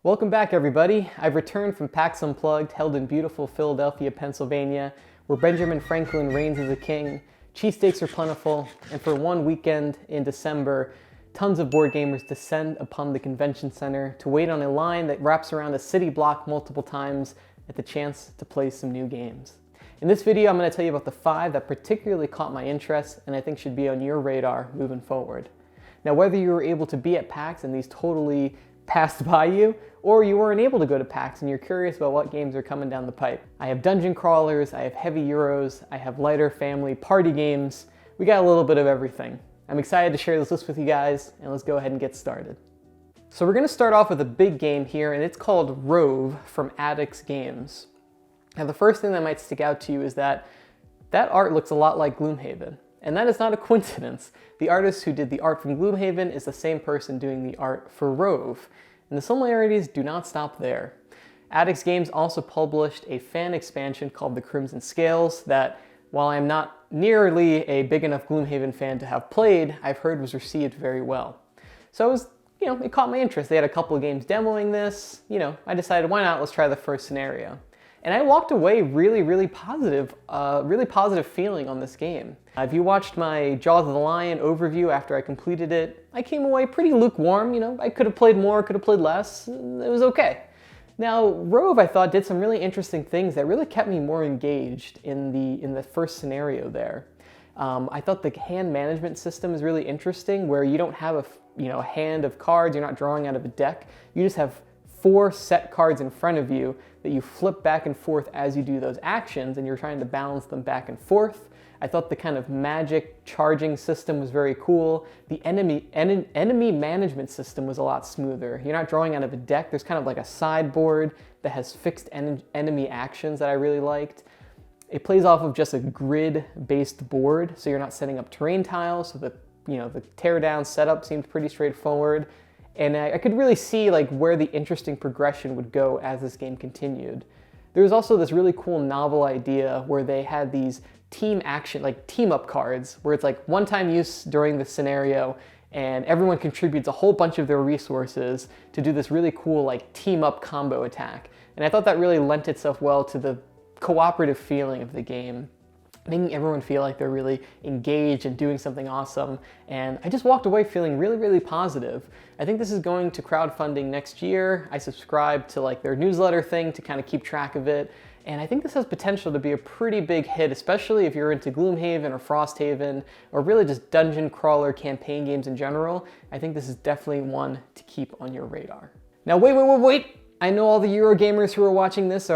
Welcome back, everybody. I've returned from PAX Unplugged, held in beautiful Philadelphia, Pennsylvania, where Benjamin Franklin reigns as a king, cheesesteaks are plentiful, and for one weekend in December, tons of board gamers descend upon the convention center to wait on a line that wraps around a city block multiple times at the chance to play some new games. In this video, I'm going to tell you about the 5 that particularly caught my interest and I think should be on your radar moving forward. Now, whether you were able to be at PAX and these totally passed by you, or you weren't able to go to PAX and you're curious about what games are coming down the pipe, I have dungeon crawlers, I have heavy Euros, I have lighter family party games. We got a little bit of everything. I'm excited to share this list with you guys, and let's go ahead and get started. So we're going to start off with a big game here, and it's called Rove from Addicts Games. Now, the first thing that might stick out to you is that art looks a lot like Gloomhaven. And that is not a coincidence. The artist who did the art from Gloomhaven is the same person doing the art for Rove. And the similarities do not stop there. Addicts Games also published a fan expansion called The Crimson Scales that, while I'm not nearly a big enough Gloomhaven fan to have played, I've heard was received very well. So it caught my interest. They had a couple of games demoing this. I decided, why not? Let's try the first scenario. And I walked away really positive feeling on this game. If you watched my Jaws of the Lion overview after I completed it, I came away pretty lukewarm. I could have played more, could have played less. It was okay. Now, Rove, I thought, did some really interesting things that really kept me more engaged in the first scenario there. I thought the hand management system is really interesting, where you don't have a hand of cards, you're not drawing out of a deck. You just have 4 set cards in front of you that you flip back and forth as you do those actions, and you're trying to balance them back and forth. I thought the kind of magic charging system was very cool. The enemy management system was a lot smoother. You're not drawing out of a deck. There's kind of like a sideboard that has fixed enemy actions that I really liked. It plays off of just a grid-based board, so you're not setting up terrain tiles, so the teardown setup seemed pretty straightforward. And I could really see where the interesting progression would go as this game continued. There was also this really cool novel idea where they had these team action, team up cards, where it's one-time use during the scenario, and everyone contributes a whole bunch of their resources to do this really cool team up combo attack. And I thought that really lent itself well to the cooperative feeling of the game, making everyone feel like they're really engaged and doing something awesome. And I just walked away feeling really positive. I think this is going to crowdfunding next year. I subscribe to their newsletter thing to kind of keep track of it. And I think this has potential to be a pretty big hit, especially if you're into Gloomhaven or Frosthaven, or really just dungeon crawler campaign games in general. I think this is definitely one to keep on your radar. Now wait. I know all the Eurogamers who are watching this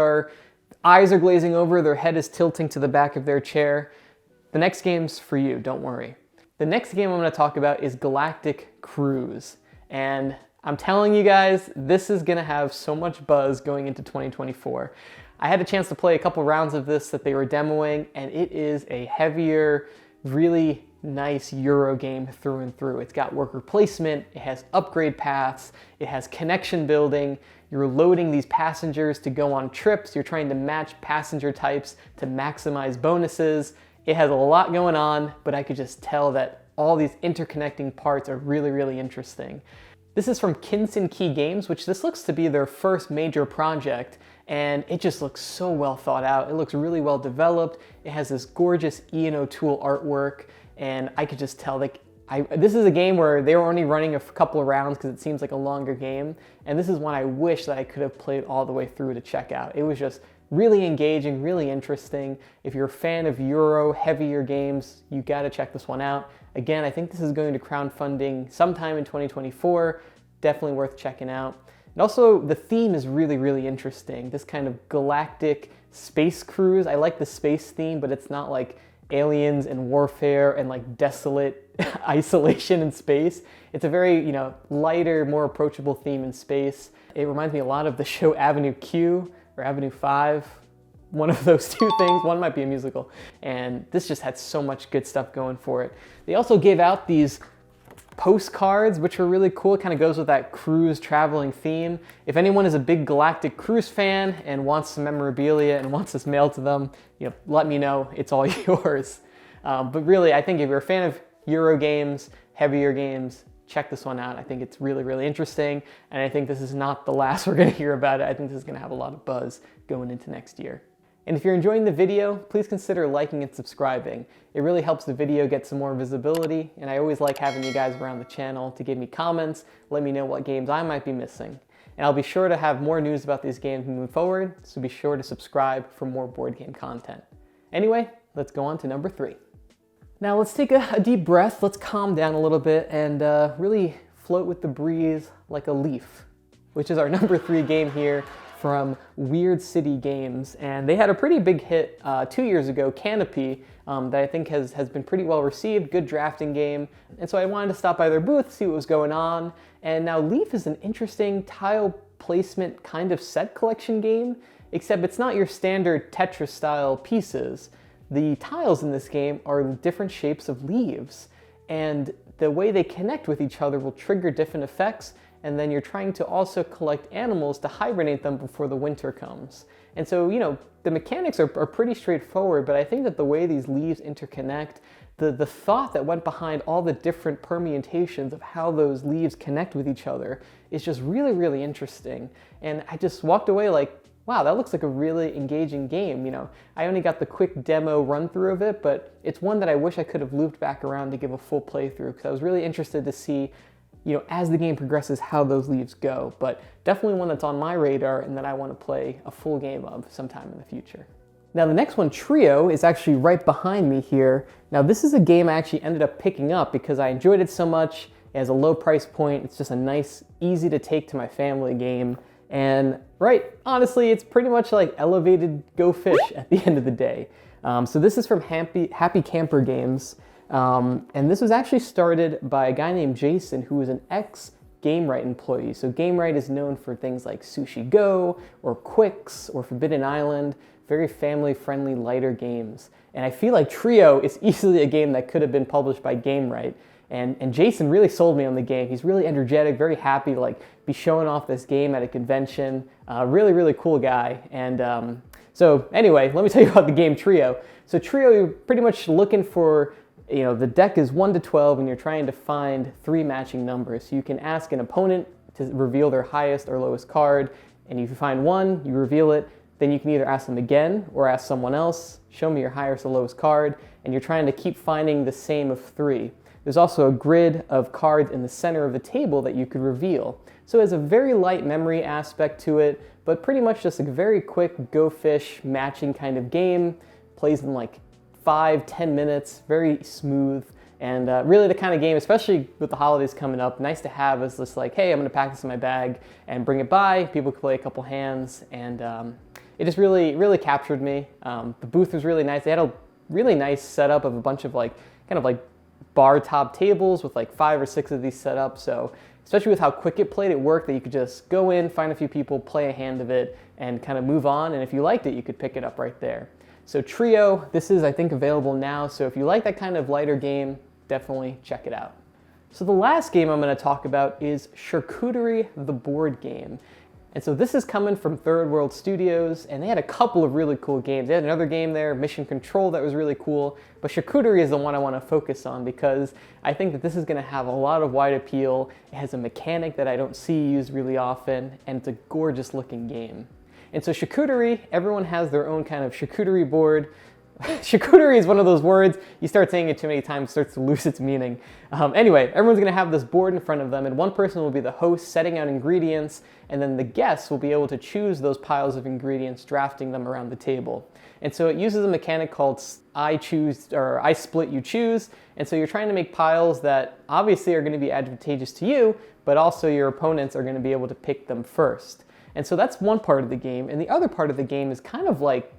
eyes are glazing over, their head is tilting to the back of their chair. The next game's for you, don't worry. The next game I'm going to talk about is Galactic Cruise. And I'm telling you guys, this is going to have so much buzz going into 2024. I had a chance to play a couple rounds of this that they were demoing, and it is a heavier, really nice Euro game through and through. It's got worker placement, it has upgrade paths, it has connection building. You're loading these passengers to go on trips. You're trying to match passenger types to maximize bonuses. It has a lot going on, but I could just tell that all these interconnecting parts are really interesting. This is from Kinson Key Games, which this looks to be their first major project, and it just looks so well thought out. It looks really well developed. It has this gorgeous Ian O'Toole artwork, and I could just tell this is a game where they were only running a couple of rounds because it seems like a longer game, and this is one I wish that I could have played all the way through to check out. It was just really engaging, really interesting. If you're a fan of Euro heavier games, you gotta check this one out. Again, I think this is going to crowdfunding sometime in 2024. Definitely worth checking out. And also, the theme is really interesting. This kind of galactic space cruise. I like the space theme, but it's not like aliens and warfare and desolate isolation in space. It's a very, lighter, more approachable theme in space. It reminds me a lot of the show Avenue Q or Avenue 5. One of those two things. One might be a musical. And this just had so much good stuff going for it. They also gave out these postcards, which were really cool. It kind of goes with that cruise traveling theme. If anyone is a big Galactic Cruise fan and wants some memorabilia and wants this mailed to them, let me know. It's all yours. But really, I think if you're a fan of Euro games, heavier games, check this one out. I think it's really, really interesting, and I think this is not the last we're gonna hear about it. I think this is gonna have a lot of buzz going into next year. And if you're enjoying the video, please consider liking and subscribing. It really helps the video get some more visibility, and I always like having you guys around the channel to give me comments, let me know what games I might be missing. And I'll be sure to have more news about these games moving forward, so be sure to subscribe for more board game content. Anyway, let's go on to number 3. Now let's take a deep breath, let's calm down a little bit, and really float with the breeze like a leaf, which is our number 3 game here from Weird City Games. And they had a pretty big hit 2 years ago, Canopy, that I think has been pretty well received, good drafting game. And so I wanted to stop by their booth, see what was going on. And now Leaf is an interesting tile placement kind of set collection game, except it's not your standard Tetris style pieces. The tiles in this game are different shapes of leaves, and the way they connect with each other will trigger different effects, and then you're trying to also collect animals to hibernate them before the winter comes. And so, you know, the mechanics are pretty straightforward, but I think that the way these leaves interconnect, the thought that went behind all the different permutations of how those leaves connect with each other is just really, really interesting. And I just walked away like, wow, that looks like a really engaging game. You know, I only got the quick demo run through of it, but it's one that I wish I could have looped back around to give a full playthrough, because I was really interested to see, you know, as the game progresses, how those leaves go. But definitely one that's on my radar and that I want to play a full game of sometime in the future. Now the next one, Trio, is actually right behind me here. Now this is a game I actually ended up picking up because I enjoyed it so much. It has a low price point. It's just a nice, easy to take to my family game. And right, honestly, it's pretty much like elevated Go Fish at the end of the day. So this is from Happy Camper Games. And this was actually started by a guy named Jason, who was an ex-Gamewright employee. So Gamewright is known for things like Sushi Go, or Quicks, or Forbidden Island, very family-friendly, lighter games. And I feel like Trio is easily a game that could have been published by Gamewright. And Jason really sold me on the game. He's really energetic, very happy to like be showing off this game at a convention. Really, really cool guy. And so anyway, let me tell you about the game Trio. So Trio, you're pretty much looking for, you know, the deck is 1 to 12 and you're trying to find 3 matching numbers. So you can ask an opponent to reveal their highest or lowest card, and if you find 1, you reveal it. Then you can either ask them again or ask someone else, show me your highest or lowest card, and you're trying to keep finding the same of 3. There's also a grid of cards in the center of the table that you could reveal. So it has a very light memory aspect to it, but pretty much just a very quick Go Fish matching kind of game. Plays in like 5-10 minutes, very smooth, and really the kind of game, especially with the holidays coming up, nice to have as just like, hey, I'm gonna pack this in my bag and bring it by. People can play a couple hands, and it just really, really captured me. The booth was really nice. They had a really nice setup of a bunch of like, kind of like bar top tables with like 5 or 6 of these set up. So especially with how quick it played, it worked that you could just go in, find a few people, play a hand of it, and kind of move on. And if you liked it, you could pick it up right there. So Trio, this is, I think, available now. So if you like that kind of lighter game, definitely check it out. So the last game I'm going to talk about is Charcuterie, the board game. And so this is coming from Third World Studios, and they had a couple of really cool games. They had another game there, Mission Control, that was really cool. But Charcuterie is the one I want to focus on because I think that this is going to have a lot of wide appeal. It has a mechanic that I don't see used really often, and it's a gorgeous looking game. And so Charcuterie, everyone has their own kind of charcuterie board. Charcuterie is one of those words, you start saying it too many times, it starts to lose its meaning. Anyway, everyone's gonna have this board in front of them, and one person will be the host setting out ingredients, and then the guests will be able to choose those piles of ingredients, drafting them around the table. And so it uses a mechanic called I choose, or I split, you choose. And so you're trying to make piles that obviously are gonna be advantageous to you, but also your opponents are gonna be able to pick them first. And so that's one part of the game. And the other part of the game is kind of like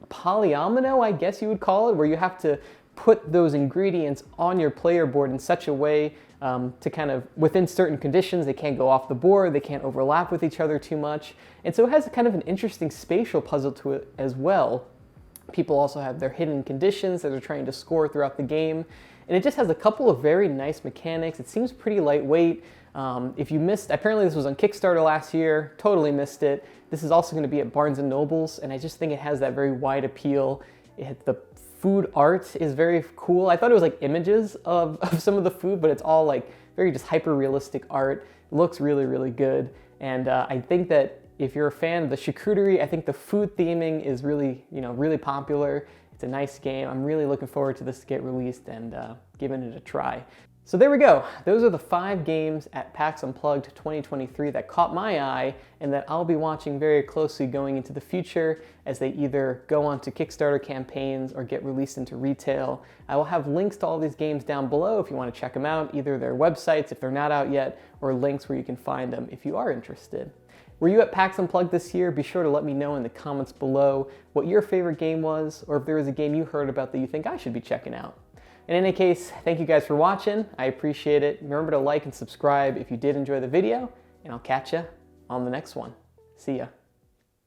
polyomino, I guess you would call it, where you have to put those ingredients on your player board in such a way to kind of, within certain conditions, they can't go off the board, they can't overlap with each other too much. And so it has kind of an interesting spatial puzzle to it as well. People also have their hidden conditions that they're trying to score throughout the game. And it just has a couple of very nice mechanics. It seems pretty lightweight. If you missed, apparently this was on Kickstarter last year, totally missed it. This is also going to be at Barnes & Nobles, and I just think it has that very wide appeal. The food art is very cool. I thought it was like images of some of the food, but it's all like very just hyper-realistic art. It looks really, really good. And I think that if you're a fan of the charcuterie, I think the food theming is really, really popular. It's a nice game. I'm really looking forward to this to get released and giving it a try. So there we go. Those are the 5 games at PAX Unplugged 2023 that caught my eye and that I'll be watching very closely going into the future as they either go on to Kickstarter campaigns or get released into retail. I will have links to all these games down below if you want to check them out, either their websites if they're not out yet, or links where you can find them if you are interested. Were you at PAX Unplugged this year? Be sure to let me know in the comments below what your favorite game was, or if there was a game you heard about that you think I should be checking out. In any case, thank you guys for watching. I appreciate it. Remember to like and subscribe if you did enjoy the video, and I'll catch you on the next one. See ya.